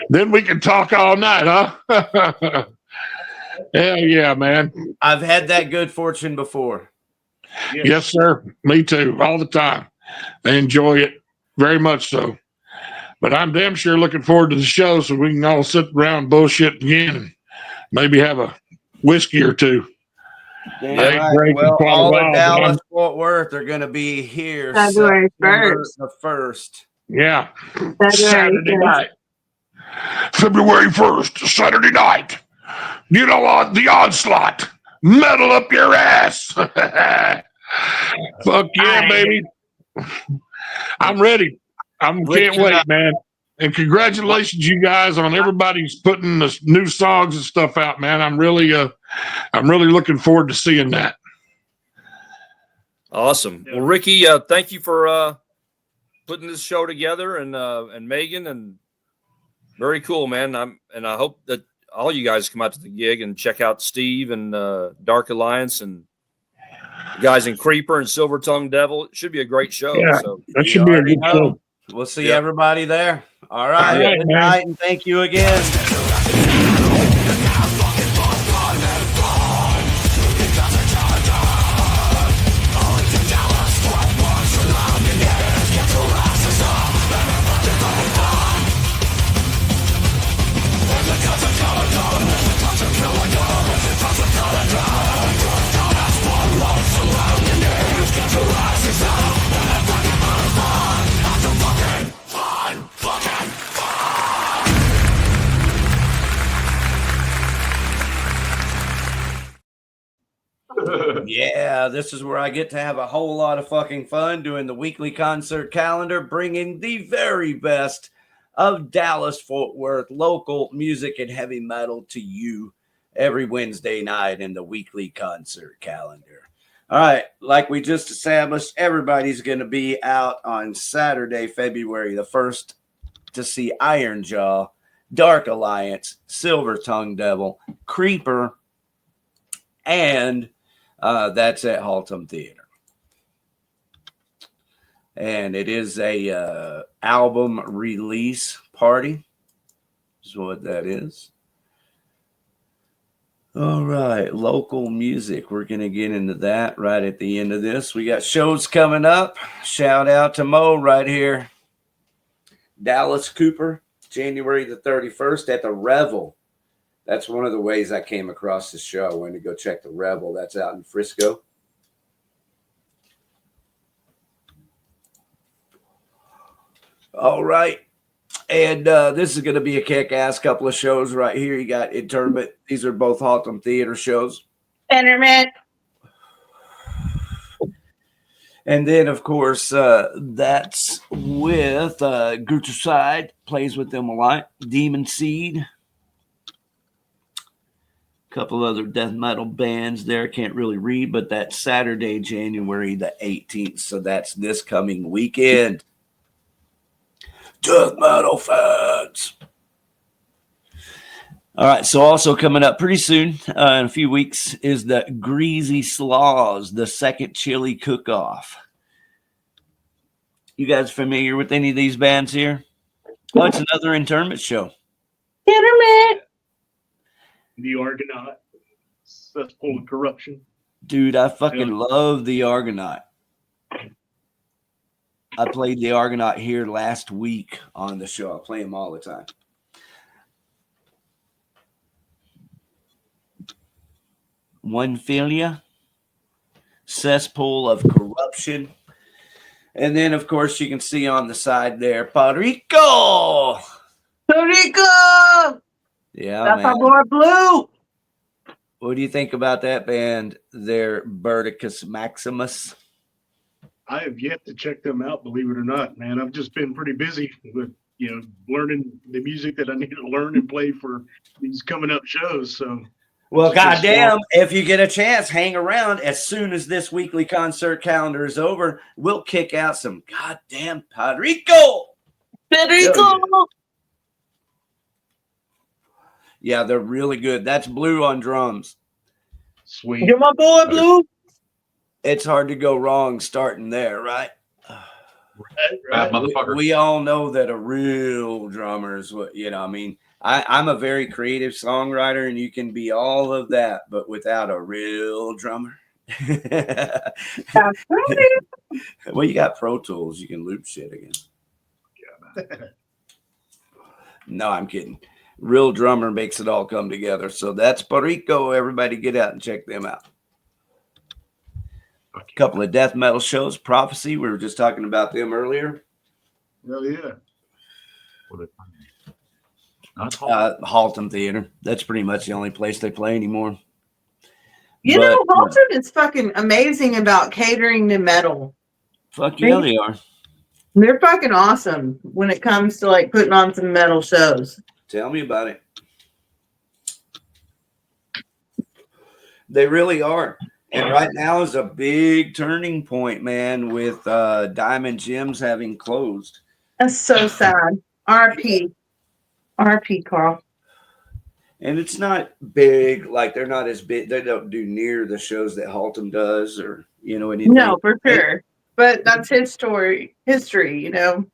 Then we can talk all night, huh? Hell yeah, man. I've had that good fortune before. Yes, sir. Me too. All the time. I enjoy it very much so. But I'm damn sure looking forward to the show so we can all sit around bullshit again and maybe have a whiskey or two. Damn right. Well, all of Dallas, Fort Worth are going to be here February September the 1st. Yeah. Saturday night. February 1st, Saturday night. You know what? The onslaught. Metal up your ass. Fuck yeah, baby. I'm ready. Can't wait, man. And congratulations, you guys, on everybody's putting the new songs and stuff out, man. I'm really looking forward to seeing that. Awesome. Well, Ricky, thank you for putting this show together, and Megan, and very cool, man. I hope that all you guys come out to the gig and check out Steve and Dark Alliance and the guys in Creeper and Silver Tongue Devil. It should be a great show. Yeah, so that should be a good show. We'll see everybody there. All right. Good night, and thank you again. Yeah, this is where I get to have a whole lot of fucking fun doing the weekly concert calendar, bringing the very best of Dallas, Fort Worth, local music and heavy metal to you every Wednesday night in the weekly concert calendar. All right, like we just established, everybody's going to be out on Saturday, February the 1st to see Iron Jaw, Dark Alliance, Silver Tongue Devil, Creeper, and that's at Haltom Theater. And it is a album release party. Is what that is. All right, local music. We're going to get into that right at the end of this. We got shows coming up. Shout out to Mo right here. Dallas Cooper, January the 31st at the Revel. That's one of the ways I came across the show. I went to go check the Revel. That's out in Frisco. All right. And this is going to be a kick-ass couple of shows right here. You got Internment. These are both Haltom Theater shows. Internet. And then, of course, that's with Gutercide. Plays with them a lot. Demon Seed. Couple other death metal bands there. Can't really read, but that's Saturday, January the 18th. So that's this coming weekend. Death metal fans. All right. So also coming up pretty soon, in a few weeks, is the Greasy Slaws, the second chili cook-off. You guys familiar with any of these bands here? Oh, it's another internment show. Internet. The Argonaut, Cesspool of Corruption. Dude, I fucking love the Argonaut. I played the Argonaut here last week on the show. I play them all the time. One Filia, Cesspool of Corruption. And then, of course, you can see on the side there, Puerto Rico. Puerto Rico. Yeah, that's man. our boy Blue. What do you think about that band there, Berticus Maximus? I have yet to check them out, believe it or not, man. I've just been pretty busy with, learning the music that I need to learn and play for these coming up shows. So, well, goddamn, if you get a chance, hang around. As soon as this weekly concert calendar is over, we'll kick out some goddamn Puerto Rico. Puerto Rico. Yeah, they're really good. That's Blue on drums. Sweet. You're my boy, Blue. It's hard to go wrong starting there, right? Bad motherfucker. We all know that a real drummer is what, you know, I mean, I'm a very creative songwriter and you can be all of that, but without a real drummer. That's right. Well, you got Pro Tools, you can loop shit again. No, I'm kidding. Real drummer makes it all come together. So that's Puerto Rico. Everybody get out and check them out. A couple of death metal shows. Prophecy, we were just talking about them earlier. Oh yeah. Halton Theater. That's pretty much the only place they play anymore. You know, Halton is fucking amazing about catering to metal. Fuck yeah, they are. They're fucking awesome when it comes to like putting on some metal shows. Tell me about it. They really are. And right now is a big turning point, man, with Diamond Gems having closed. That's so sad. RP. RP, Carl. And it's not big, like they're not as big. They don't do near the shows that Halton does or, you know, anything. No, for sure. But that's his story, history, you know.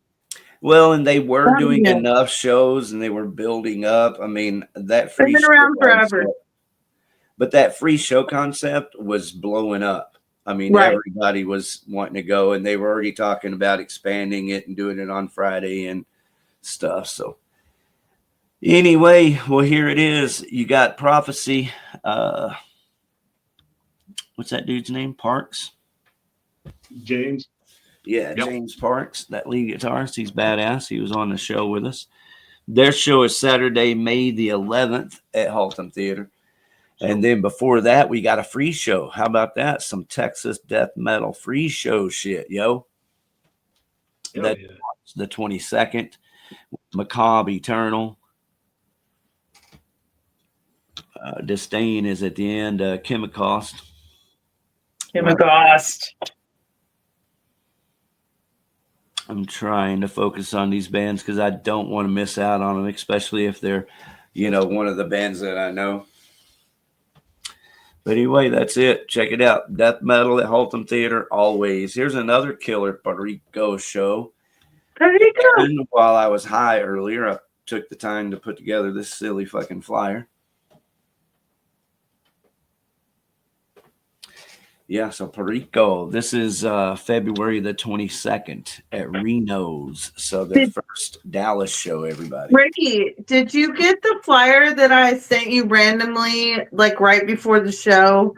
Well, and they were doing enough shows and they were building up. I mean, that free They've been around forever. But that free show concept was blowing up. I mean, everybody was wanting to go and they were already talking about expanding it and doing it on Friday and stuff. So anyway, well, here it is. You got Prophecy. What's that dude's name? Parks? James. Yeah, yep. James Parks, that lead guitarist. He's badass. He was on the show with us. Their show is Saturday, May the 11th at Halton Theater. And then before that, we got a free show. How about that? Some Texas death metal free show shit, yo. That's the 22nd. Macabre Eternal. Disdain is at the end. Chemicost. Chemicost. I'm trying to focus on these bands because I don't want to miss out on them, especially if they're, you know, one of the bands that I know. But anyway, that's it. Check it out. Death metal at Halton Theater, always. Here's another killer Puerto Rico show. Puerto Rico. And while I was high earlier, I took the time to put together this silly fucking flyer. Yeah, so Puerto Rico. This is February the 22nd at Reno's. So the first Dallas show, everybody. Ricky, did you get the flyer that I sent you randomly, like right before the show,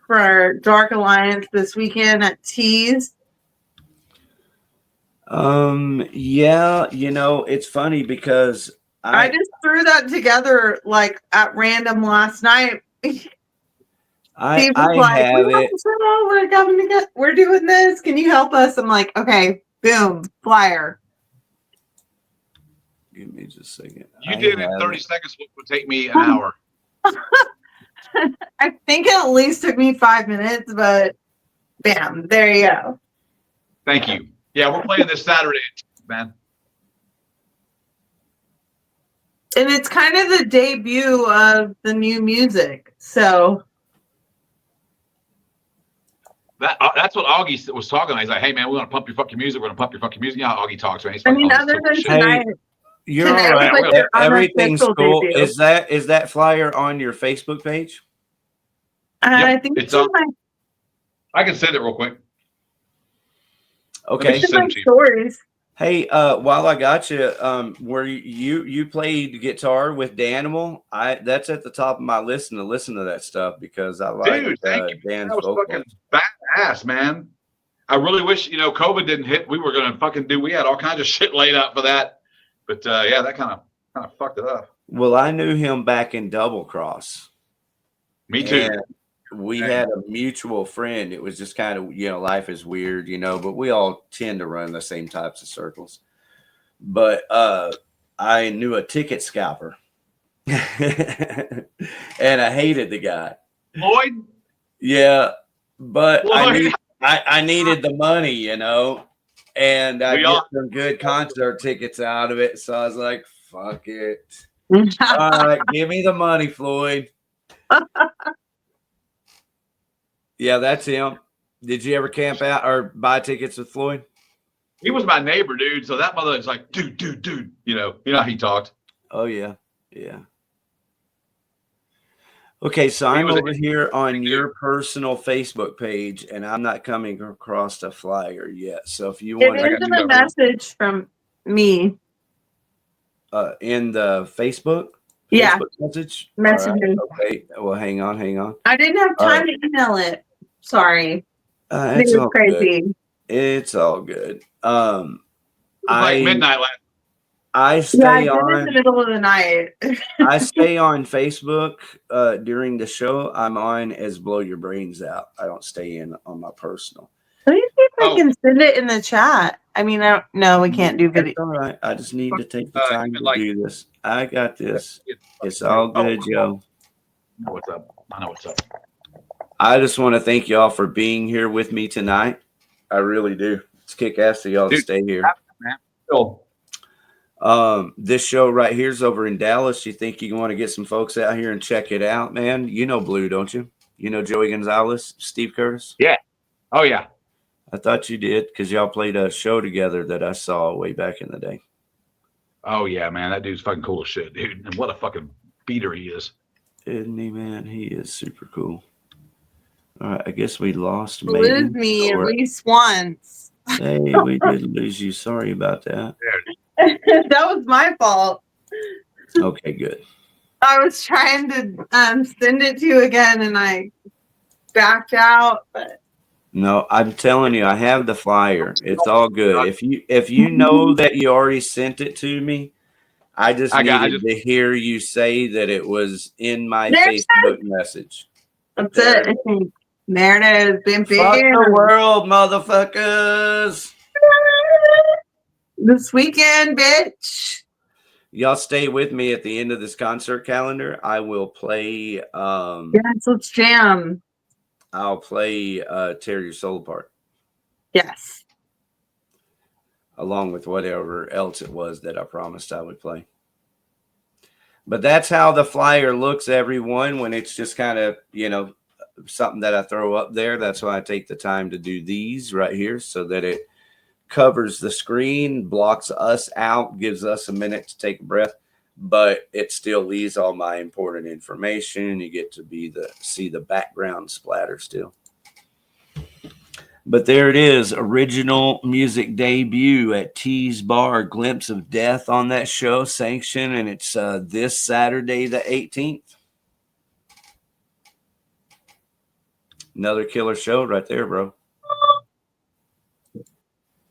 for Dark Alliance this weekend at Tees? Yeah, you know, it's funny because I just threw that together like at random last night. I have it. We're doing this. Can you help us? I'm like, okay, boom, flyer. Give me just a second. You did it in 30 seconds. What would take me an hour? I think it at least took me 5 minutes, but bam, there you go. Thank you. Yeah, we're playing this Saturday, man. And it's kind of the debut of the new music, so. That's what Augie was talking about. He's like, hey, man, we're going to pump your fucking music. We're going to pump your fucking music. You know how Augie talks, man. I mean, other than tonight. You're all right. Everything's cool. Debut. Is that flyer on your Facebook page? Yep, I think it's on my... I can send it real quick. Okay. It's in my stories. Hey, while I got you, where you played guitar with Danimal, that's at the top of my list to listen to that stuff because I like Dan's that was vocals. Fucking badass, man. I really wish, you know, COVID didn't hit. We were gonna fucking we had all kinds of shit laid out for that. But yeah, that kind of fucked it up. Well, I knew him back in Double Cross. Me too. And we had a mutual friend. It was just kind of, you know, life is weird, you know, but we all tend to run the same types of circles. But I knew a ticket scalper. And I hated the guy. Lloyd? Yeah, but I needed the money, you know, and I get some good concert tickets out of it. So I was like, fuck it. All right, give me the money, Floyd. Yeah, that's him. Did you ever camp out or buy tickets with Floyd? He was my neighbor, dude. So that mother is like, dude. You know how he talked. Oh yeah, yeah. Okay, so He I'm was a- over here on your personal Facebook page, and I'm not coming across a flyer yet. So if you It want is got in you a covered. message from me. in the Facebook, Yeah. Facebook message. Messaging. All right. Okay. Well, hang on. I didn't have All time to email it. Sorry. It's It was all crazy. good. It's all good. It was like midnight last. I Yeah, I stay did it in the on. middle of the night. I stay on Facebook during the show. I'm on as Blow Your Brains Out. I don't stay in on my personal. Let me see if I Oh. can send it in the chat. I mean, no, we can't do That's video. all right. I just need to take the time to like- do this. I got this. It's Oh, all good, Joe. I know what's up. I know what's up. I just want to thank y'all for being here with me tonight. I really do. It's kick ass to y'all to Dude, stay here. Cool. This show right here is over in Dallas. You think you want to get some folks out here and check it out, man? You know Blue, don't you? You know Joey Gonzalez, Steve Curtis? Oh yeah. I thought you did because y'all played a show together that I saw way back in the day. Oh yeah, man. That dude's fucking cool as shit, dude. And what a fucking beater he is. Isn't he, man? He is super cool. All right, I guess we lost Lose Megan. me at Or- least once. Hey, we did lose you. Sorry about that. That was my fault. Okay, good. I was trying to send it to you again, and I backed out. But No, I'm telling you, I have the flyer. It's all good. If you know that you already sent it to me, I just needed to hear you say that it was in my There it Facebook message. that's it. I think there it is. Been Fuck big the world, motherfuckers. this weekend, bitch. Y'all stay with me at the end of this concert calendar. I will play Yes, let's jam. I'll play Tear Your Soul Apart Yes. along with whatever else it was that I promised I would play. But that's how the flyer looks, everyone, when it's just kind of, something that I throw up there. That's why I take the time to do these right here so that it covers the screen, blocks us out, gives us a minute to take a breath, but it still leaves all my important information. You get to see the background splatter still. But there it is, original music debut at T's Bar, Glimpse of Death on that show, Sanction, and it's this Saturday the 18th. Another killer show right there, bro.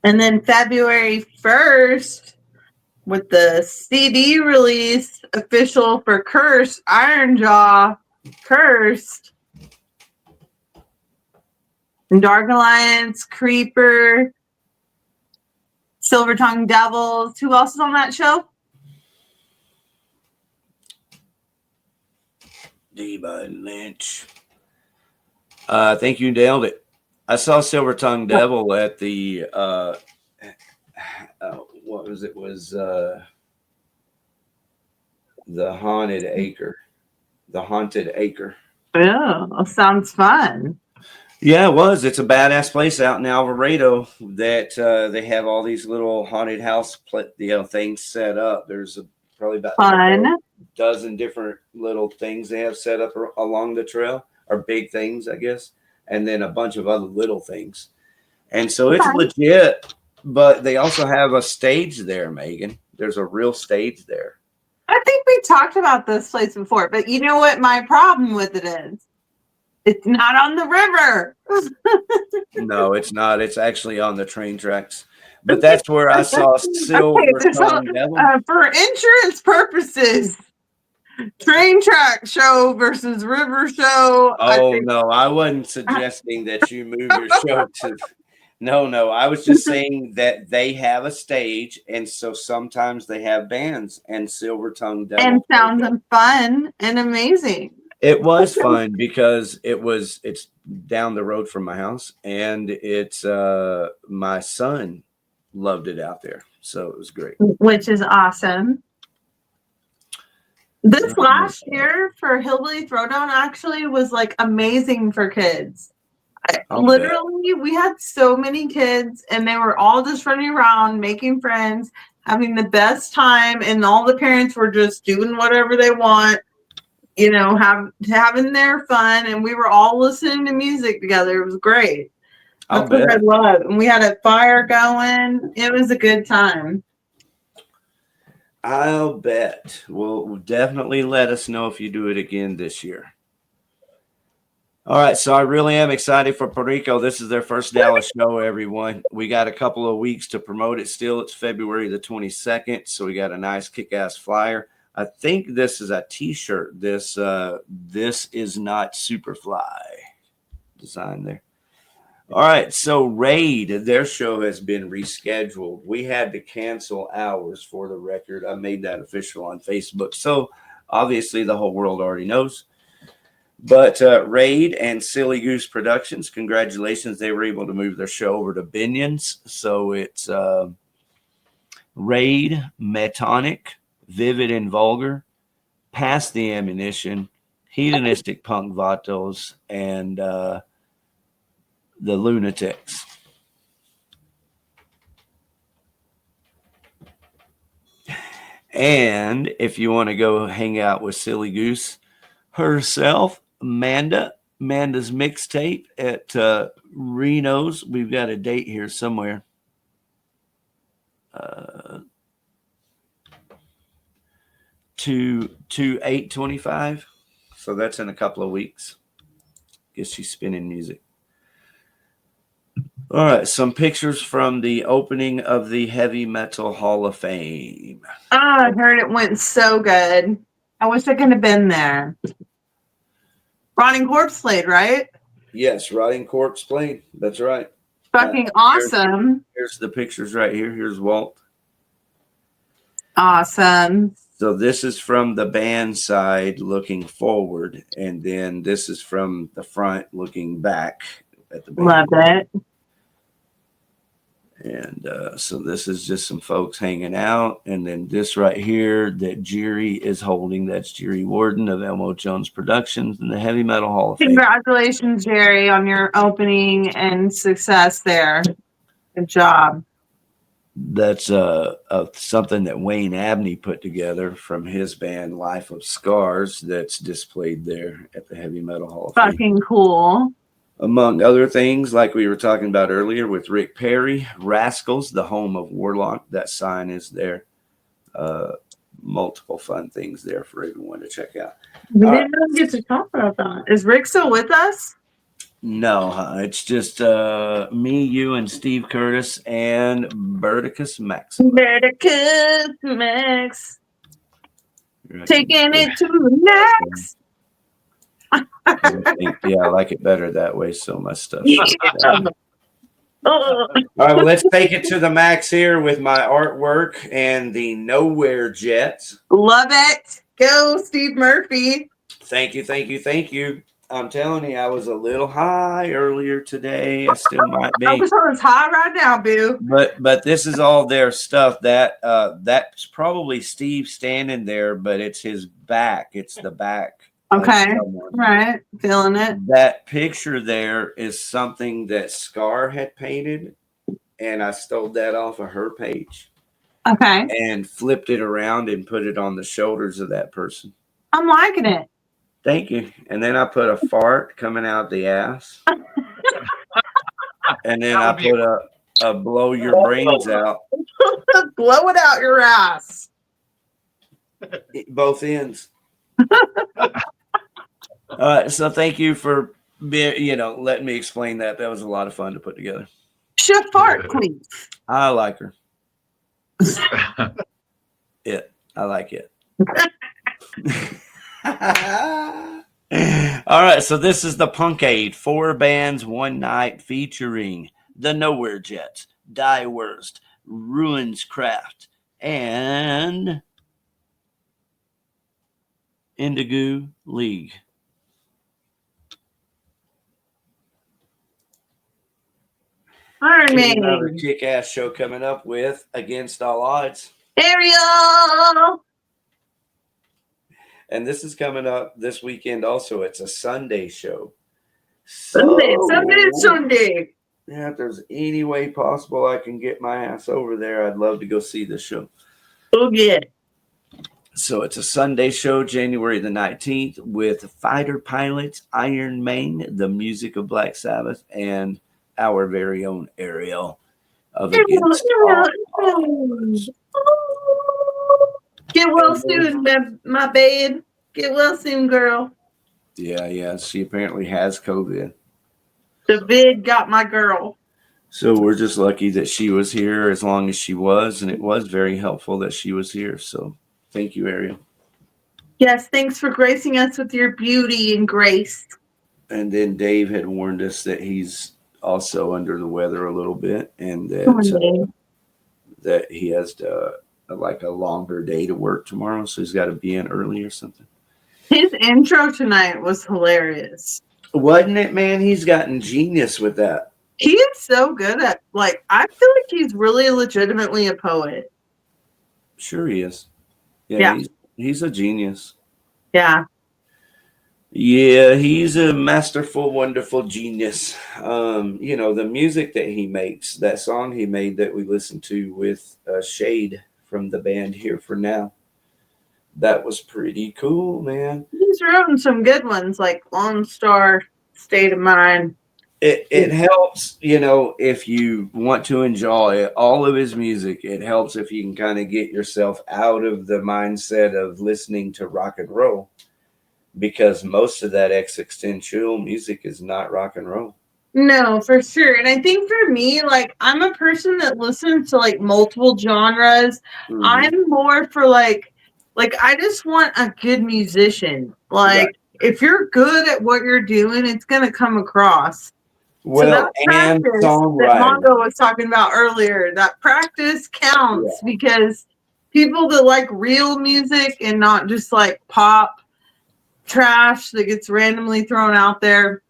And then February 1st, with the CD release official for Cursed, Iron Jaw, Cursed, Dark Alliance, Creeper, Silver Tongue Devils. Who else is on that show? D-Bud Lynch. I think you nailed it. I saw Silver Tongue Devil at the what was it? Was the Haunted Acre. The Haunted Acre. Oh, sounds fun. Yeah, it was. It's a badass place out in Alvarado that they have all these little haunted house things set up. There's probably about Fun. dozen different little things they have set up along the trail, or big things, I guess, and then a bunch of other little things. And so it's legit, but they also have a stage there, Megan. There's a real stage there. I think we talked about this place before, but you know what my problem with it is? It's not on the river. No, it's not. It's actually on the train tracks. But that's where I saw Silver Tongue Devil. For insurance purposes, train track show versus river show. Oh, no, I wasn't suggesting that you move your show to. No, I was just saying that they have a stage, and so sometimes they have bands, and Silver Tongue Devil. And sounds fun and amazing. It was fun because it's down the road from my house, and it's my son loved it out there, so it was great. Which is awesome. This last year for Hillbilly Throwdown actually was like amazing for kids. Literally, we had so many kids, and they were all just running around, making friends, having the best time, and all the parents were just doing whatever they want, you know, having their fun, and we were all listening to music together. It was great. That's what I love. And we had a fire going. It was a good time. I'll bet. Well, definitely let us know if you do it again this year. All right, so I really am excited for Puerto Rico. This is their first Dallas show, everyone. We got a couple of weeks to promote it still. It's February the 22nd, so we got a nice kick-ass flyer. I think this is a T-shirt. This is not Superfly design there. All right, so Raid, their show has been rescheduled. We had to cancel ours for the record. I made that official on Facebook, so obviously the whole world already knows. But Raid and Silly Goose Productions, congratulations. They were able to move their show over to Binions. So it's Raid, Metonic, Vivid and Vulgar, Past the Ammunition, Hedonistic Punk Vatos, and the Lunatics. And if you want to go hang out with Silly Goose herself, Amanda's mixtape at Reno's. We've got a date here somewhere. 8/25. So that's in a couple of weeks. Guess she's spinning music. All right, some pictures from the opening of the Heavy Metal Hall of Fame. Oh, I heard it went so good. I wish I could have been there. Rotting Corpse played, right? Yes, Rotting Corpse played. That's right. Fucking awesome. Here's the pictures right here. Here's Walt. Awesome. So this is from the band side looking forward, and then this is from the front looking back at the band. Love it. And so this is just some folks hanging out. And then this right here that Jerry is holding, that's Jerry Warden of Elmo Jones Productions and the Heavy Metal Hall of Fame. Congratulations, Jerry, on your opening and success there. Good job. That's something that Wayne Abney put together from his band Life of Scars that's displayed there at the Heavy Metal Hall of Fame. Fucking cool. Among other things, like we were talking about earlier with Rick Perry, Rascals, the home of Warlock, that sign is there. Multiple fun things there for everyone to check out. We didn't even get to talk about that. Is Rick still with us? No, it's just me, you, and Steve Curtis and Berticus Max. Berticus Max. Right. Taking it to the next. Yeah, I like it better that way. So my stuff. Yeah. All right, well, let's take it to the max here with my artwork and the Nowhere Jets. Love it. Go, Steve Murphy. Thank you, thank you, thank you. I'm telling you, I was a little high earlier today. I still might be. I'm high right now, boo. But this is all their stuff. That's probably Steve standing there, but it's his back. It's the back. Okay. Right. Feeling it. That picture there is something that Scar had painted, and I stole that off of her page. Okay. And flipped it around and put it on the shoulders of that person. I'm liking it. Thank you. And then I put a fart coming out the ass. And then I put a blow your brains out. Blow it out your ass. Both ends. So thank you for letting me explain that. That was a lot of fun to put together. Chef Fart, please. I like her. I like it. All right, so this is the Punkade, 4 bands, 1 night, featuring the Nowhere Jets, Die Worst, Ruins Craft, and Indigo League. Another kick-ass show coming up with Against All Odds. Ariel! And this is coming up this weekend also. It's a Sunday show. Sunday. Yeah, if there's any way possible I can get my ass over there, I'd love to go see the show. Oh, yeah. So it's a Sunday show, January the 19th, with Fighter Pilots, Iron Maiden, the music of Black Sabbath, and our very own Ariel of Against All Odds. Get well soon, my babe. Get well soon, girl. Yeah. She apparently has COVID. The vid got my girl. So we're just lucky that she was here as long as she was, and it was very helpful that she was here. So thank you, Ariel. Yes, thanks for gracing us with your beauty and grace. And then Dave had warned us that he's also under the weather a little bit, and that that he has like a longer day to work tomorrow, so he's got to be in early or something. His intro tonight was hilarious. Wasn't it, man? He's gotten genius with that. He is so good at, like, I feel like he's really legitimately a poet. Sure he is. Yeah. He's a genius. Yeah. Yeah, he's a masterful, wonderful genius. The music that he makes, that song he made that we listened to with Shade from the band Here For Now, that was pretty cool, man. He's written some good ones, like Lone Star, State of Mind. It helps, if you want to enjoy all of his music, it helps if you can kind of get yourself out of the mindset of listening to rock and roll, because most of that existential music is not rock and roll. No, for sure. And I think for me, like, I'm a person that listens to like multiple genres. Mm-hmm. I'm more for like I just want a good musician. Like, right. If you're good at what you're doing, it's gonna come across. Well, so that and practice that Mongo was talking about earlier, that practice counts, because people that like real music and not just like pop trash that gets randomly thrown out there,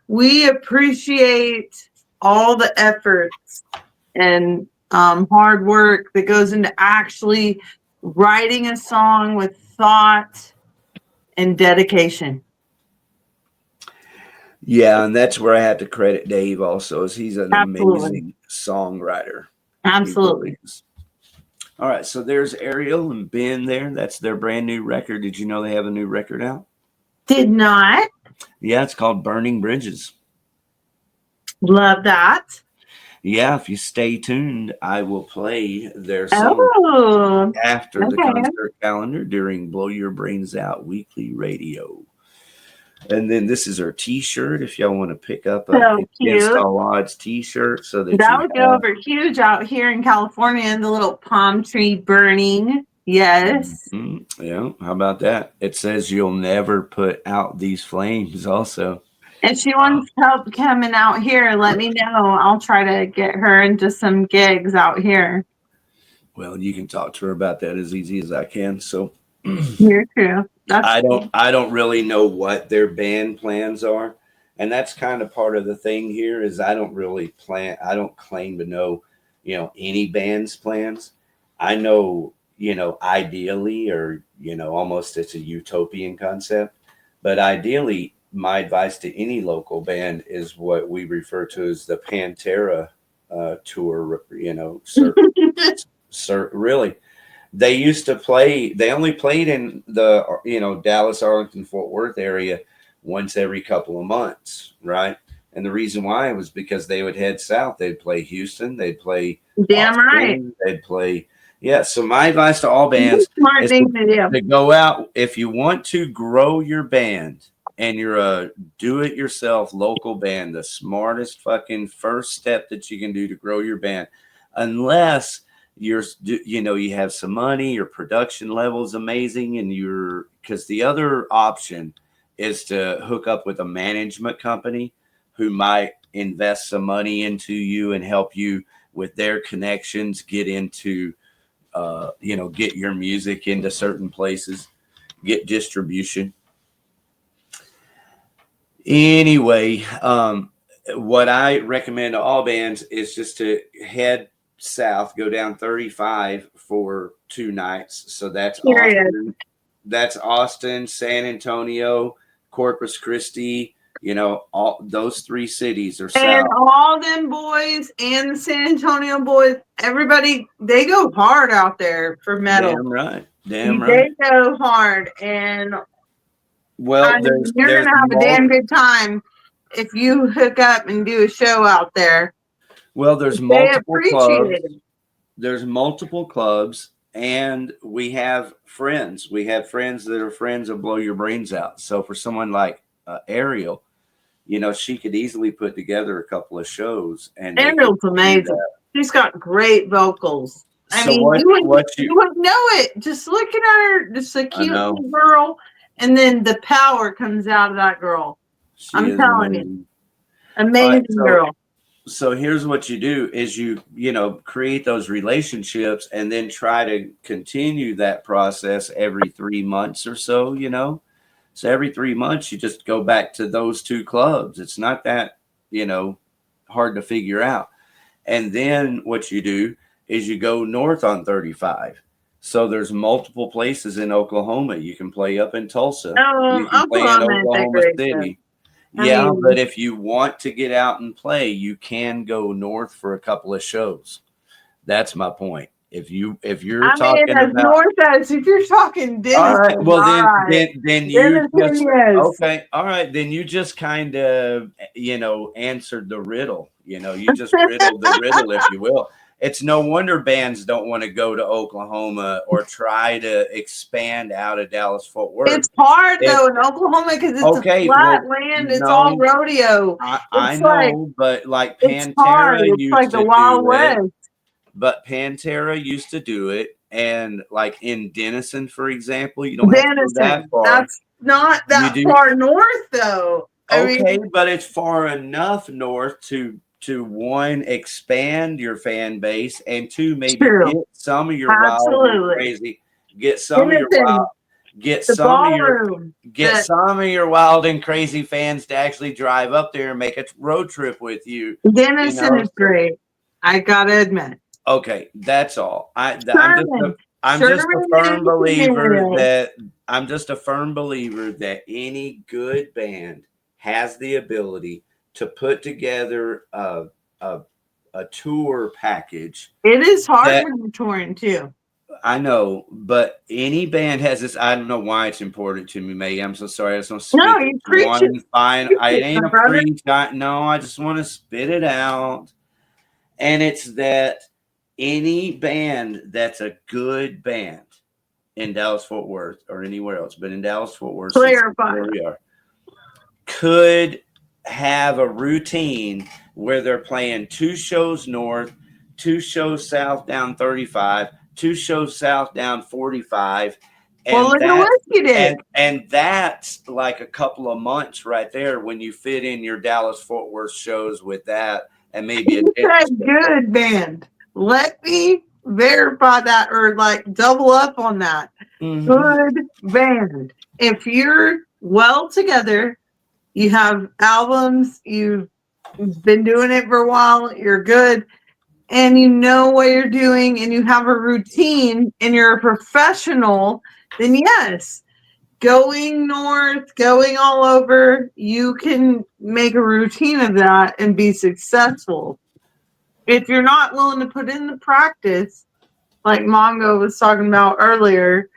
we appreciate all the efforts and hard work that goes into actually writing a song with thought and dedication. Yeah, and that's where I have to credit Dave also, is he's an amazing songwriter. Absolutely. All right, so there's Ariel and Ben there. That's their brand new record. Did you know they have a new record out? Did not. Yeah, it's called Burning Bridges. Love that. Yeah, if you stay tuned, I will play their song after the concert calendar during Blow Your Brains Out Weekly Radio. And then this is her T-shirt. If y'all want to pick up a Against All Odds T-shirt, so that would go over huge out here in California, and the little palm tree burning. Yes. Mm-hmm. Yeah. How about that? It says you'll never put out these flames. Also, if she wants help coming out here, let me know. I'll try to get her into some gigs out here. Well, you can talk to her about that as easy as I can. So you're true. I don't really know what their band plans are. And that's kind of part of the thing here, is I don't claim to know, any band's plans. I know, ideally, or, almost it's a utopian concept, but ideally my advice to any local band is what we refer to as the Pantera tour, really. They used to play, they only played in the, Dallas, Arlington, Fort Worth area once every couple of months, right? And the reason why was because they would head south. They'd play Houston. They'd play Austin, right. They'd play, So my advice to all bands is to go out. If you want to grow your band and you're a do-it-yourself local band, the smartest fucking first step that you can do to grow your band, unless you have some money, your production level is amazing, and because the other option is to hook up with a management company who might invest some money into you and help you with their connections, get into, get your music into certain places, get distribution. Anyway, what I recommend to all bands is just to head south, go down 35 for 2 nights. So that's Austin, San Antonio, Corpus Christi, You know, all those 3 cities are And south. all them boys and the San Antonio boys, everybody, they go hard out there for metal. Damn right. Damn right. They go hard, and Well, you're gonna have a damn good time if you hook up and do a show out there. Well, there's They multiple clubs. appreciate it. There's multiple clubs, and we have friends. We have friends that are friends of Blow Your Brains Out. So for someone like Ariel, you know, she could easily put together a couple of shows. And Ariel's amazing. She's got great vocals. I So mean, what- you would what you- know it just looking at her, just a cute know. little girl, and then the power comes out of that girl. She I'm is telling you. amazing. Amazing so- girl. So here's what you do is you create those relationships and then try to continue that process every 3 months or so, you know. So every 3 months you just go back to those 2 clubs. It's not that, you know, hard to figure out. And then what you do is you go north on 35. So there's multiple places in Oklahoma. You can play up in Tulsa. You can play in Oklahoma is a Oklahoma great City. I Yeah, mean- but if you want to get out and play, you can go north for a couple of shows. That's my point. If you're talking as about north as if you're talking Denison. all right, well right. then you Denison, just yes. okay, all right, then you just kind of answered the riddle. You just riddled the riddle, if you will. It's no wonder bands don't want to go to Oklahoma or try to expand out of Dallas-Fort Worth. It's hard though in Oklahoma because it's Okay, a flat well, land. It's no. all rodeo. I It's know, but like It's hard. Pantera It's used like to the Wild do it. West. But Pantera used to do it, and like in Denison, for example, you don't have to go that Denison. far. That's not that You do- far north though. I mean, Okay, but it's far enough north to 1, expand your fan base, and 2, maybe True. get some of your wild Absolutely. and crazy. Get some of your Denison, wild. Get the some of your ballroom. get some of your wild and crazy fans to actually drive up there and make a road trip with you. Denison know, is great. I gotta admit. Okay, that's all. I'm just Sherman. a Sherman firm believer Ariel. that any good band has the ability to put together a tour package. It is hard that- when you're touring too. I know, but any band has this. I don't know why it's important to me, May. I'm so sorry. I just want to spit No, this you preach one it. fine. Preach I it, ain't my a brother. preach. No, I just want to spit it out. And it's that any band that's a good band in Dallas-Fort Worth or anywhere else, but in Dallas-Fort Worth, since that's Clarify. where we are, could have a routine where they're playing 2 shows north, 2 shows south down 35, 2 shows south down 45. And Well, look at that- what you did. and that's like a couple of months right there when you fit in your Dallas-Fort Worth shows with that, and maybe a You said good band. Let me verify that or like double up on that. Mhm. Good band. If you're well together, you have albums, you've been doing it for a while, you're good, and you know what you're doing, and you have a routine, and you're a professional, then yes, going north, going all over, you can make a routine of that and be successful. If you're not willing to put in the practice, like Mongo was talking about earlier,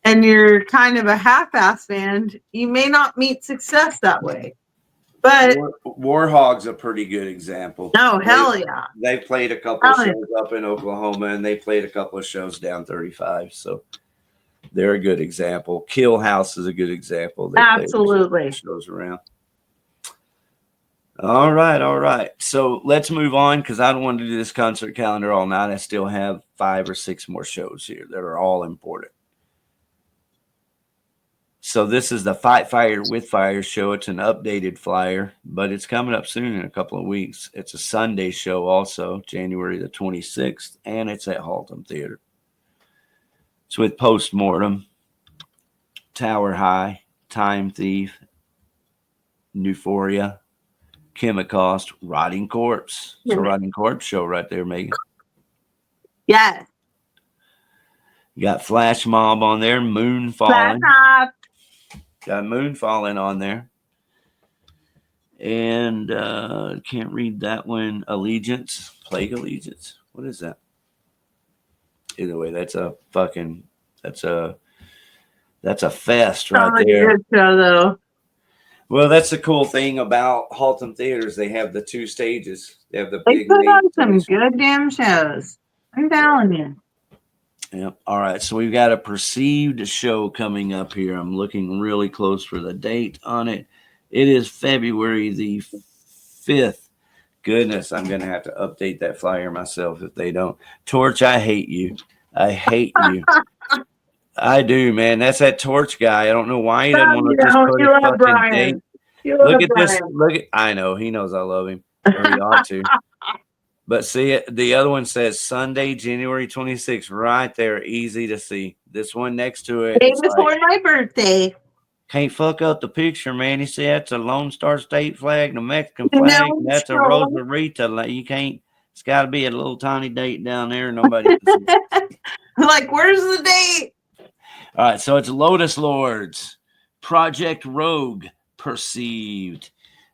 and you're kind of a half-ass band, you may not meet success that way. But Warhog's a pretty good example. no, hell yeah. They played a couple of Hell yeah. shows up in Oklahoma, and they played a couple of shows down 35. So they're a good example. Kill House is a good example. They played Absolutely. shows around. All right. So let's move on because I don't want to do this concert calendar all night. I still have 5 or 6 more shows here that are all important. So this is the Fight Fire with Fire show. It's an updated flyer, but it's coming up soon in a couple of weeks. It's a Sunday show also, January the 26th, and it's at Haltom Theater. It's with Postmortem, Tower High, Time Thief, Euphoria, Chemicost, Rotting Corpse. It's a Rotting Corpse show right there, Megan. Yes. You got Flash Mob on there, Moon Flat Falling. top. Got Moon Falling on there. And can't read that one. Allegiance, Plague Allegiance. What is that? Either way, that's a fest right Sounds like a there. good show, though. Well, that's the cool thing about Haltom Theaters. They have the 2 stages. They have the They big put main on some stage. good damn shows. I'm telling you. Yep. All right. So we've got a perceived show coming up here. I'm looking really close for the date on it. It is February the 5th. Goodness, I'm going to have to update that flyer myself if they don't. Torch, I hate you. I hate you. I do, man. That's that Torch guy. I don't know why he doesn't want to just put You a love fucking Brian. date. You love Look at this. Brian. Look at. I know he knows I love him, or he ought to. But see, the other one says Sunday, January 26th, right there, easy to see. This one next to it, Day it's before like, my birthday. can't fuck up the picture, man. You see, that's a Lone Star State flag, the Mexican No, flag, and that's a no. Rosarita. You can't. It's got to be a little tiny date down there. Nobody can see. Like, where's the date? All right, so it's Lotus Lords, Project Rogue, Perceived.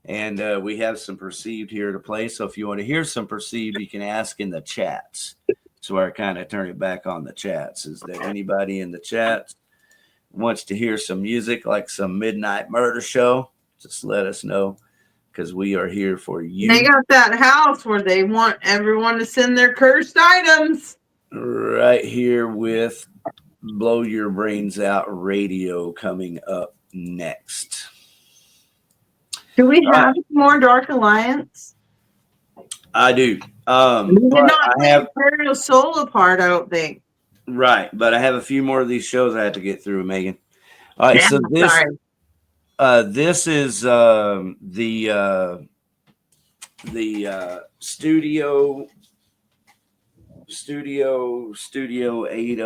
And we have some Perceived here to play. So if you want to hear some Perceived, you can ask in the chats. So I kind of turn it back on the chats. Is there anybody in the chats wants to hear some music, like some Midnight Murder Show? Just let us know, because we are here for you. They got that house where they want everyone to send their cursed items. Right here with Blow Your Brains Out Radio coming up next. Do we have more Dark Alliance? I do. We did But not I play have Imperial Soul apart, I don't think. right, but I have a few more of these shows I have to get through, Megan. All right, Yeah, so sorry. this is the Studio 80.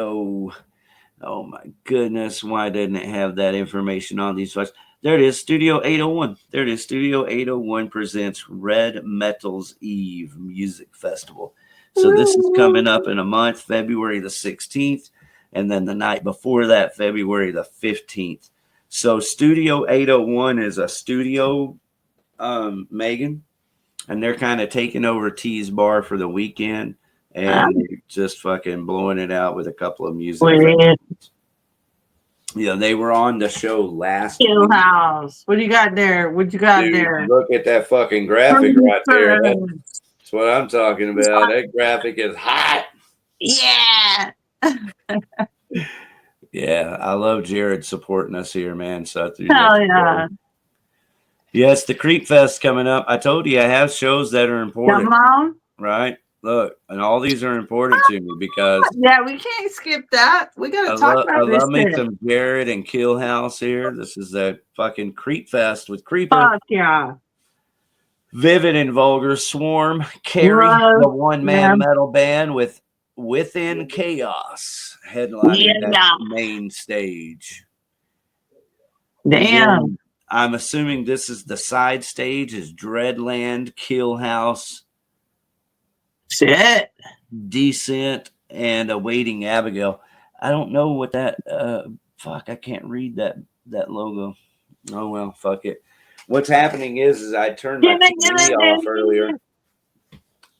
Oh my goodness, why didn't it have that information on these files? There it is, Studio 801. There it is, Studio 801 presents Red Metal's Eve Music Festival. So this is coming up in a month, February the 16th, and then the night before that, February the 15th. So Studio 801 is a studio, Megan, and they're kind of taking over T's Bar for the weekend and just fucking blowing it out with a couple of music. Yeah, they were on the show last Hill week. House. What do you got there? What you got Dude, there? look at that fucking graphic right there. That's what I'm talking about. That graphic is hot. Yeah. Yeah, I love Jared supporting us here, man. So Hell yeah. Yes, the Creep Fest coming up. I told you I have shows that are important, Come on. right? Look, and all these are important to me because Yeah, we can't skip that. We got I to talk love about this. me some Jared and Kill House here. This is the fucking Creep Fest with Creeper, Fuck yeah. Vivid and Vulgar, Swarm, Carrie, Love, the one-man yeah. metal band with Within Chaos headlining that main stage. Damn. Then, I'm assuming this is the side stage is Dreadland, Kill House, Shit. Descent, and Awaiting Abigail. I don't know what that fuck, I can't read that logo. Oh well, fuck it. What's happening is I turned my TV off earlier.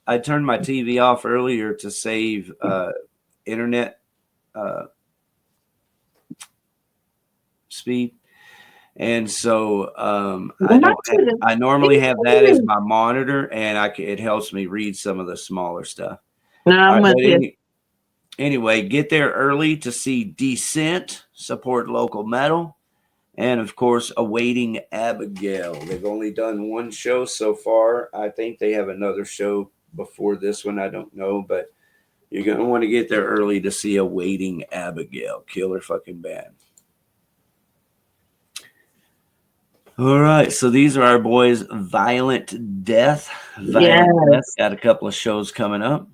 I turned my TV off earlier to save internet speed. And so I normally have that as my monitor, and it helps me read some of the smaller stuff. No, I'm with you. Anyway, get there early to see Descent, support local metal, and of course, Awaiting Abigail. They've only done one show so far. I think they have another show before this one. I don't know, but you're going to want to get there early to see Awaiting Abigail. Killer fucking band. All right, so these are our boys, Violent Death. Violent Death got a couple of shows coming up.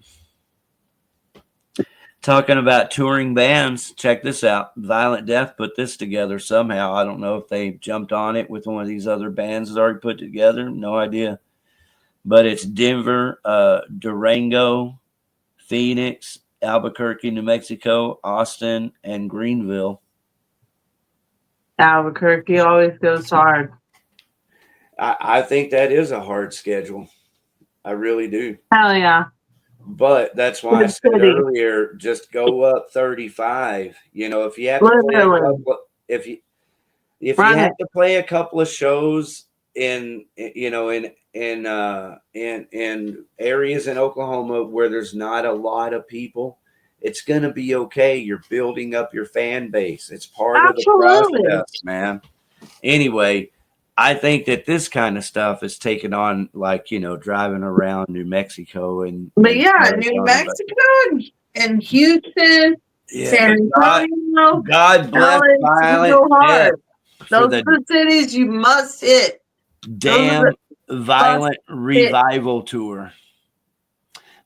Talking about touring bands, check this out. Violent Death put this together somehow. I don't know if they jumped on it with one of these other bands that's already put together. No idea. But it's Denver, Durango, Phoenix, Albuquerque, New Mexico, Austin, and Greenville. Albuquerque always goes hard. I think that is a hard schedule. I really do. Hell yeah. But that's why I Good said city. earlier, just go up 35. You know, if you have to play a Literally. couple, if you Run have it. to play a couple of shows in in areas in Oklahoma where there's not a lot of people, it's gonna be okay. You're building up your fan base. It's part of the Absolutely. process, man. Anyway, I think that this kind of stuff is taking on, like, driving around New Mexico and But yeah, New Arizona, Mexico and Houston, San God, Antonio, God bless LA, you Violent go hard. Death for Those are the the cities you must hit. damn Violent Revival Tour.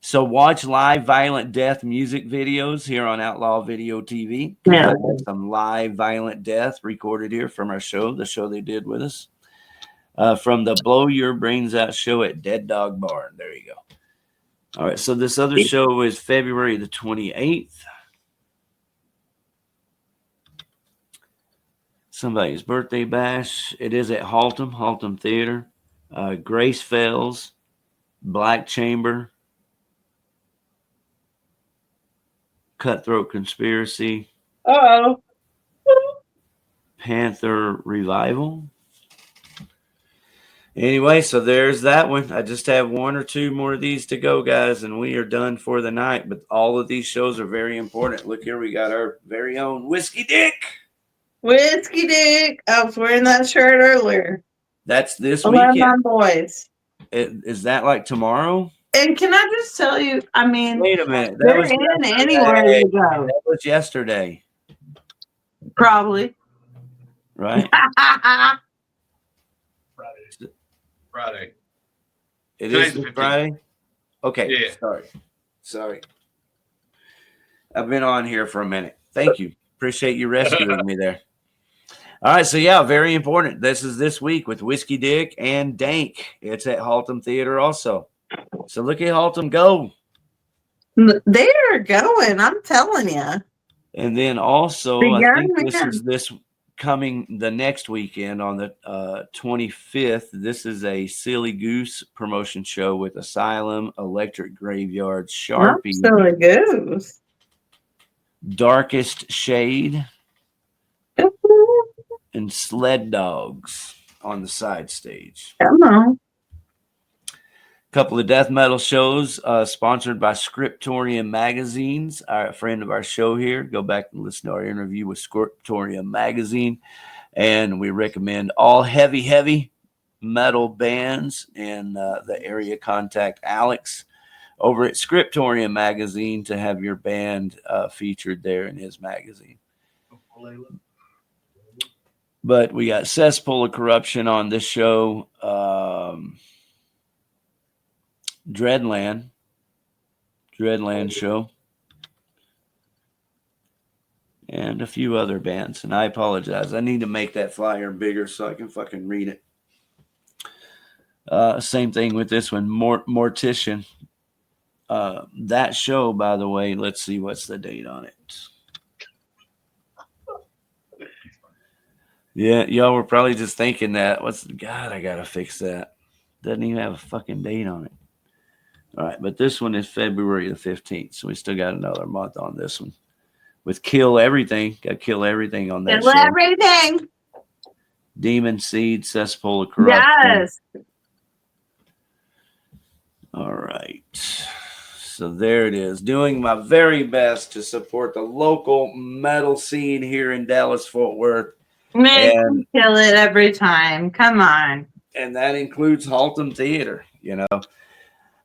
So watch live Violent Death music videos here on Outlaw Video TV. Yeah. Some live Violent Death recorded here from our show, the show they did with us. From the Blow Your Brains Out show at Dead Dog Barn. There you go. All right, so this other show is February the 28th. Somebody's birthday bash. It is at Haltom Theater. Grace Fells, Black Chamber, Cutthroat Conspiracy, Uh-oh. Panther Revival. Anyway, so there's that one. I just have one or two more of these to go, guys, and we are done for the night. But all of these shows are very important. Look here, we got our very own Whiskey Dick. Whiskey Dick. I was wearing that shirt earlier. That's this I love weekend. my boys. Is that like tomorrow? And can I just tell you, I mean, Wait a minute. That they're was in yesterday. anywhere you go. That was yesterday, Probably. right? Friday. It Today's is the this 15th. Friday? Okay. Yeah. Sorry. I've been on here for a minute. Thank you. Appreciate you rescuing me there. All right. So, yeah, very important. This is this week with Whiskey Dick and Dank. It's at Haltom Theater also. So look at Haltom go. They're going, I'm telling you. And then also, The I young think this man. is this coming the next weekend on the 25th. This is a Silly Goose promotion show with Asylum, Electric Graveyard, Sharpie, Silly Goose. Darkest Shade, and Sled Dogs on the side stage. Come on. Couple of death metal shows sponsored by Scriptorium Magazines, a friend of our show here. Go back and listen to our interview with Scriptorium Magazine. And we recommend all heavy metal bands in the area. Contact Alex over at Scriptorium Magazine to have your band featured there in his magazine. But we got Cesspool of Corruption on this show. Dreadland show, and a few other bands. And I apologize. I need to make that flyer bigger so I can fucking read it. Same thing with this one, Mortician. That show, by the way, let's see what's the date on it. Yeah, y'all were probably just thinking that. God, I gotta fix that. Doesn't even have a fucking date on it. All right, but this one is February the 15th, so we still got another month on this one. With Kill Everything, got Kill Everything on that Kill show. Everything. Demon Seed, Cesspool of Corruption. Yes. All right. So there it is. Doing my very best to support the local metal scene here in Dallas-Fort Worth. Man, you kill it every time. Come on. And that includes Haltom Theater,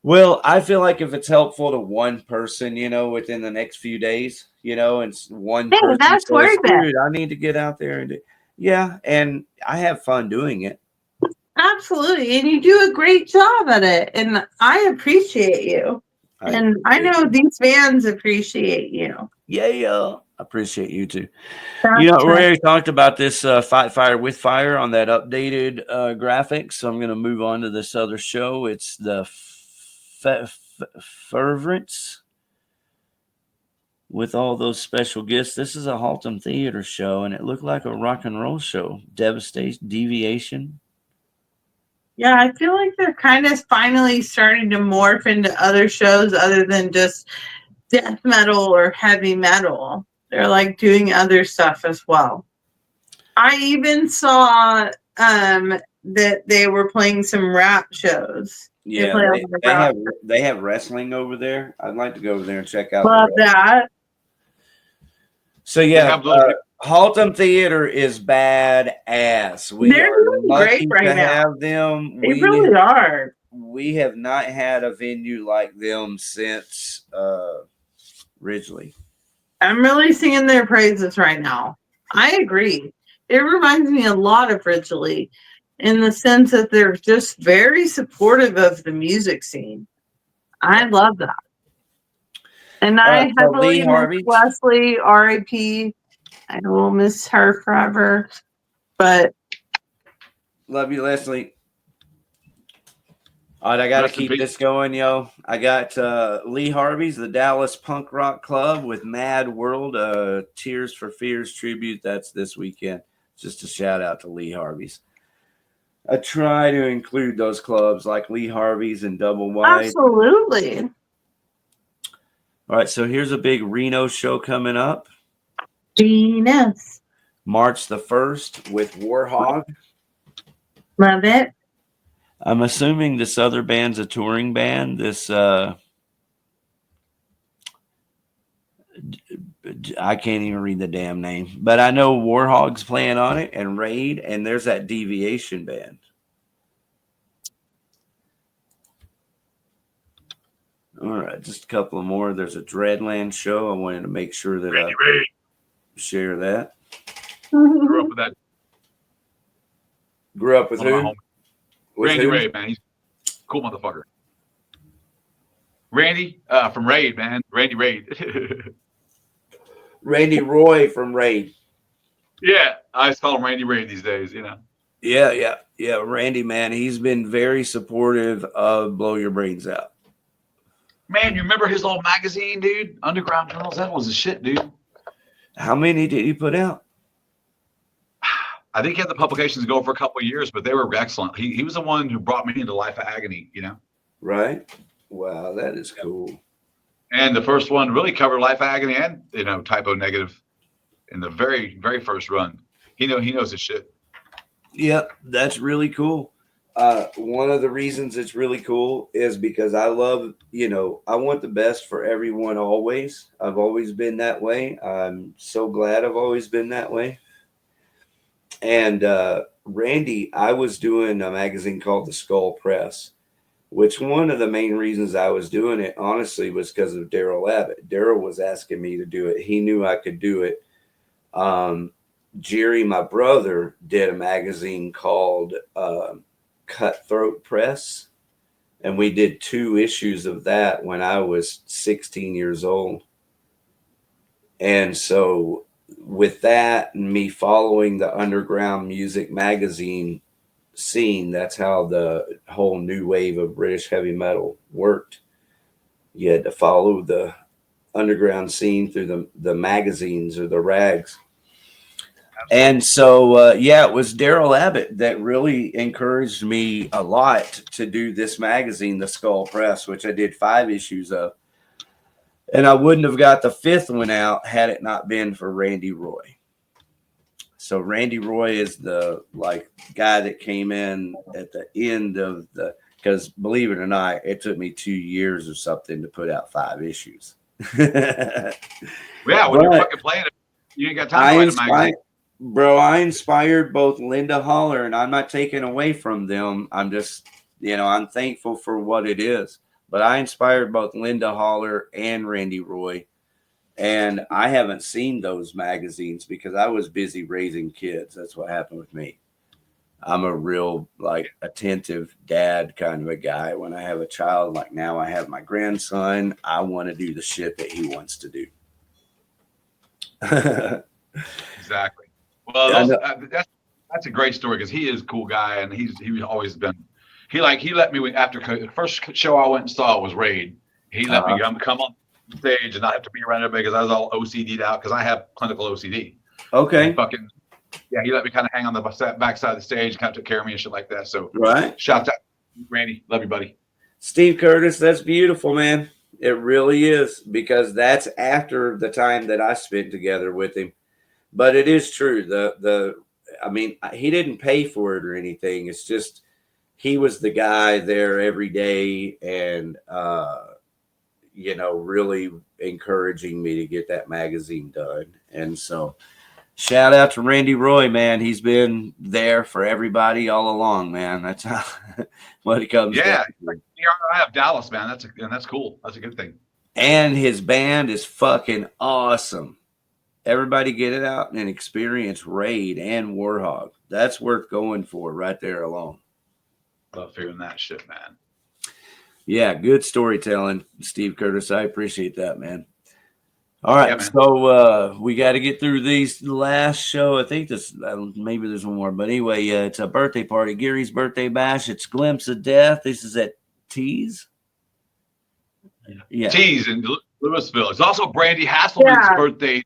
Well, I feel like if it's helpful to one person, within the next few days, and one person that's says, worth it. dude, I need to get out there and do. Yeah, and I have fun doing it. Absolutely. And you do a great job at it. And I appreciate you. And I know these fans appreciate you. Yeah. I appreciate you too. That's We already talked about this Fight Fire with Fire on that updated graphics. So I'm going to move on to this other show. It's the Fervence with all those special gifts. This is a Haltom Theater show, and it looked like a rock and roll show. Devastation, Deviation, Yeah, I feel like they're kind of finally starting to morph into other shows other than just death metal or heavy metal. They're like doing other stuff as well. I even saw that they were playing some rap shows. Yeah, play on the rap. they have wrestling over there. I'd like to go over there and check out. Love that. So yeah, Haltom Theater is badass. They're doing great right now. Have them. They really are. We have not had a venue like them since Ridgely. I'm really singing their praises right now. I agree. It reminds me a lot of Ridgely in the sense that they're just very supportive of the music scene. I love that. And I heavily miss Leslie, R.I.P. I will miss her forever. But love you, Leslie. All right, I got to keep this going, yo. I got Lee Harvey's The Dallas Punk Rock Club with Mad World, Tears for Fears tribute. That's this weekend. Just a shout out to Lee Harvey's. I try to include those clubs like Lee Harvey's and Double Wide. Absolutely. All right, so here's a big Reno show coming up. Venus. March the 1st with Warhog. Love it. I'm assuming this other band's a touring band. This I can't even read the damn name, but I know Warhog's playing on it and Raid, and there's that Deviation band. All right, just a couple of more. There's a Dreadland show. I wanted to make sure that I share that. Grew up with that. Grew up with who? Randy Ray, man. He's a cool motherfucker. Randy from Raid, man. Randy Raid. Randy Roy from Raid. Yeah, I just call him Randy Raid these days, you know. Yeah. Randy, man, he's been very supportive of Blow Your Brains Out. Man, you remember his old magazine, dude? Underground Journals? That was the shit, dude. How many did he put out? I think he had the publications go for a couple of years, but they were excellent. He was the one who brought me into Life of Agony, you know? Right. Wow, that is cool. And the first one really covered Life of Agony and, you know, Typo Negative in the very, very first run. He knows his shit. Yep, that's really cool. One of the reasons it's really cool is because I love, you know, I want the best for everyone always. I've always been that way. I'm so glad I've always been that way. And Randy, I was doing a magazine called The Skull Press, which one of the main reasons I was doing it, honestly, was because of Daryl Abbott. Daryl was asking me to do it. He knew I could do it. Jerry, my brother, did a magazine called Cutthroat Press, and we did 2 issues of that when I was 16 years old. And so with that and me following the underground music magazine scene, that's how the whole new wave of British heavy metal worked. You had to follow the underground scene through the magazines or the rags. And so, it was Daryl Abbott that really encouraged me a lot to do this magazine, The Skull Press, which I did 5 issues of. And I wouldn't have got the 5th one out had it not been for Randy Roy. So Randy Roy is the guy that came in at the end of because believe it or not, it took me 2 years or something to put out 5 issues. Yeah, when you're fucking playing it, you ain't got time to write a magazine. Bro, I inspired both Linda Holler, and I'm not taking away from them. I'm just, I'm thankful for what it is. But I inspired both Linda Holler and Randy Roy. And I haven't seen those magazines because I was busy raising kids. That's what happened with me. I'm a real, attentive dad kind of a guy. When I have a child, like now I have my grandson, I want to do the shit that he wants to do. Exactly. Well, that's a great story because he is a cool guy, and he's always been. He let me after the first show I went and saw was Raid. He let me come on stage and not have to be around everybody because I was all OCD'd out because I have clinical OCD. Okay. And he let me kind of hang on the backside of the stage, kind of took care of me and shit like that. So Right. shout out, Randy. Love you, buddy. Steve Curtis, that's beautiful, man. It really is, because that's after the time that I spent together with him. But it is true. I mean, he didn't pay for it or anything. It's just he was the guy there every day, and you know, really encouraging me to get that magazine done. And so, shout out to Randy Roy, man. He's been there for everybody all along, man. That's how what it comes. Yeah, I have Dallas, man. That's cool. That's a good thing. And his band is fucking awesome. Everybody get it out and experience Raid and Warhog. That's worth going for right there alone. Love hearing that shit, man. Yeah, good storytelling, Steve Curtis. I appreciate that, man. All right, Yeah, man. so we got to get through these last show. I think this maybe there's one more, but anyway, it's a birthday party, Gary's birthday bash. It's Glimpse of Death. This is at Tees. Yeah, Tees in Louisville. It's also Brandy Hasselman's birthday.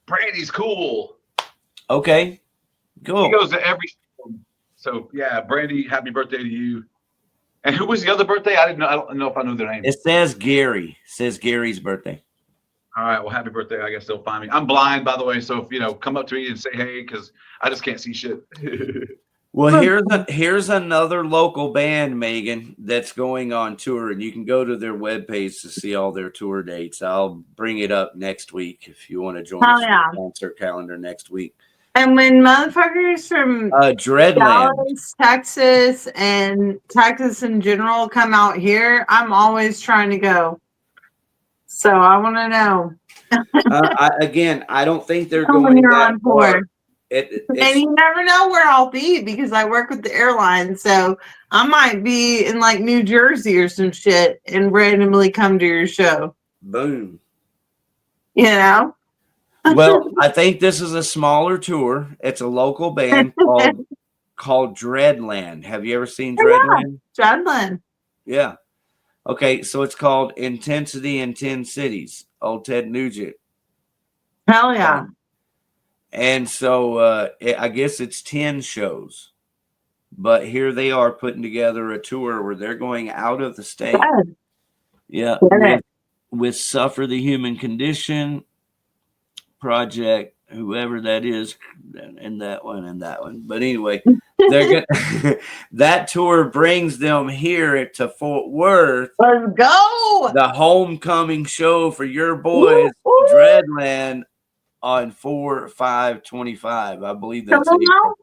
Brandy's cool. Okay, cool. He goes to every. So yeah, Brandy, happy birthday to you. And who was the other birthday? I don't know if I know their name. It says Gary. It says Gary's birthday. All right. Well, happy birthday. I guess they'll find me. I'm blind, by the way. So if, you know, come up to me and say hey, because I just can't see shit. Well, here's another local band, Megan, that's going on tour, and you can go to their webpage to see all their tour dates. I'll bring it up next week if you want to join us on the concert calendar next week. And when motherfuckers from Dreadland, Dallas, Texas, and Texas in general come out here, I'm always trying to go. So I want to know. I don't think they're When going you're that on tour. far. And you never know where I'll be because I work with the airline. So I might be in like New Jersey or some shit and randomly come to your show. Boom. You know? Well, I think this is a smaller tour. It's a local band called Dreadland. Have you ever seen Dreadland? Yeah, Dreadland. Yeah. Okay, so it's called Intensity in 10 Cities. Old Ted Nugent. Hell yeah. And so I guess it's 10 shows. But here they are putting together a tour where they're going out of the state. Good. Yeah. With Suffer the Human Condition Project, whoever that is, and that one. But anyway, they're that tour brings them here to Fort Worth. Let's go. The homecoming show for your boys, Dreadland, on 4/5/25. I believe that's April.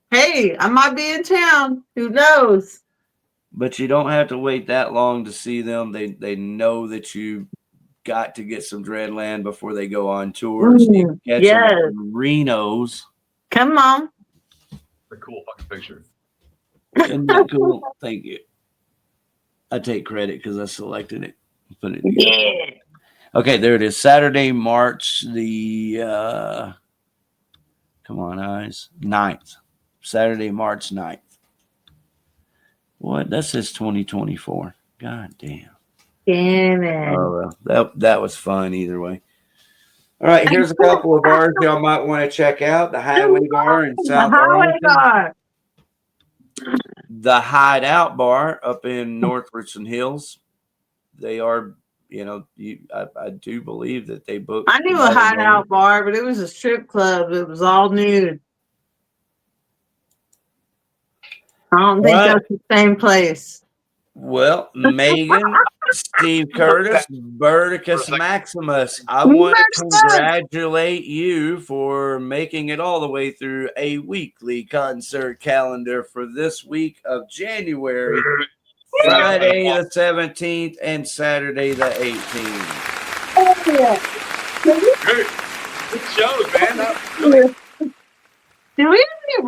Hey, I might be in town. Who knows? But you don't have to wait that long to see them. They know that you got to get some Dreadland before they go on tour. So you can catch them in Reno's. Come on. A cool fucking picture. Isn't that cool? Thank you. I take credit because I selected it. Put it together. Yeah. Okay, there it is. Saturday, March the come on, eyes. 9th. Saturday, March 9th. What? That says 2024. God damn. Damn it. Oh, well, that was fun either way. All right, here's a couple of bars y'all might want to check out. The Highway Bar in South Arlington. The Hideout Bar up in North Richland Hills. They are, you know, I do believe that they booked. I knew a Hideout Bar, but it was a strip club. It was all nude. I don't think that's the same place. Well, Megan, Steve Curtis, Berticus Maximus, I want to congratulate you for making it all the way through a weekly concert calendar for this week of January, Friday the 17th and Saturday the 18th. Good shows, man. Do we have any